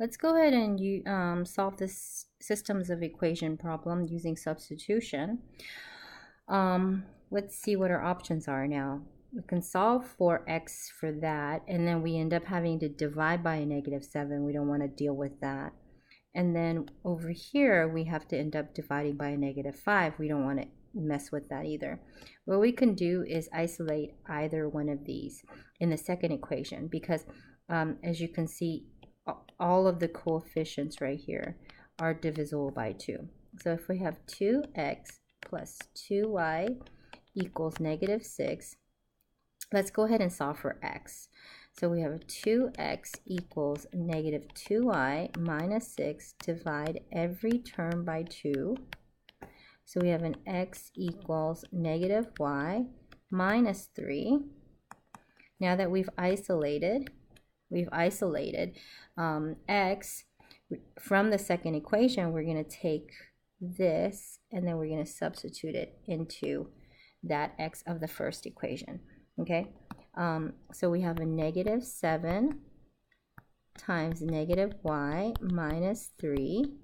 Let's go ahead and solve this systems of equation problem using substitution. Let's see what our options are now. We can solve for x for that, and then we end up having to divide by a -7. We don't want to deal with that. And then over here, we have to end up dividing by a -5. We don't want to mess with that either. What we can do is isolate either one of these in the second equation because as you can see, all of the coefficients right here are divisible by 2. So if we have 2x plus 2y equals -6, let's go ahead and solve for x. So we have 2x equals -2y minus 6, divide every term by 2. So we have an x equals -y minus 3. Now that we've isolated x from the second equation, we're going to take this and then we're going to substitute it into that x of the first equation. Okay, so we have a -7 times -y minus 3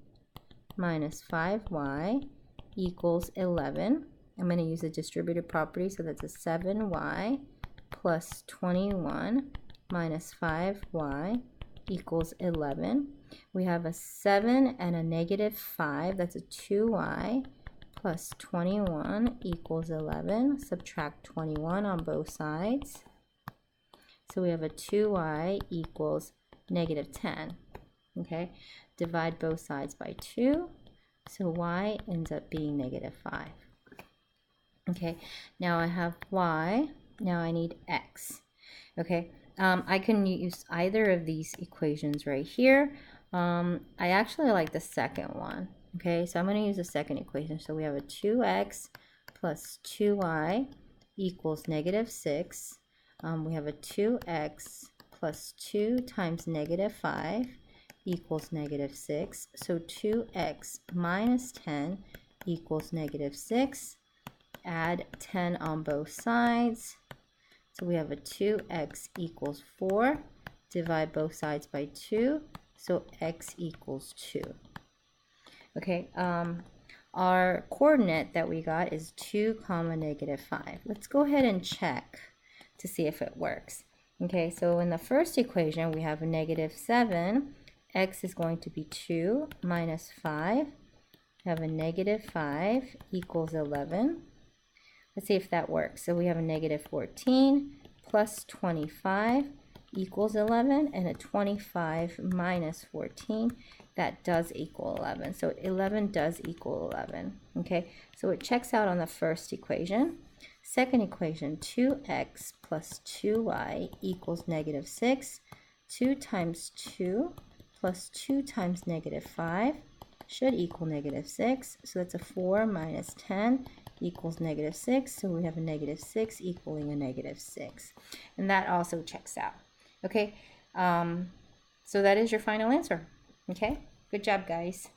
minus 5y equals 11. I'm going to use a distributive property, so that's a 7y plus 21 minus 5y equals 11. We have a 7 and a -5, that's a 2y plus 21 equals 11. Subtract 21 on both sides. So we have a 2y equals -10. Okay, divide both sides by 2. So y ends up being -5. Okay, now I have y. Now I need x. Okay, I can use either of these equations right here. I actually like the second one. Okay, so I'm going to use the second equation. So we have a 2x plus 2y equals -6. We have a 2x plus 2 times -5 equals -6. So 2x minus 10 equals -6. Add 10 on both sides. So we have a 2x equals 4. Divide both sides by 2. So x equals 2. Okay, our coordinate that we got is 2, -5. Let's go ahead and check to see if it works. Okay, so in the first equation, we have a -7. X is going to be 2 minus 5. We have a -5 equals 11. Let's see if that works. So we have a -14 plus 25 equals 11, and a 25 minus 14, that does equal 11. So 11 does equal 11. Okay, so it checks out on the first equation. Second equation, 2x plus 2y equals -6. 2 times 2 plus 2 times -5 should equal -6. So that's a 4 minus 10 equals -6. So we have a -6 equaling a -6. And that also checks out. Okay, so that is your final answer. Okay, good job, guys.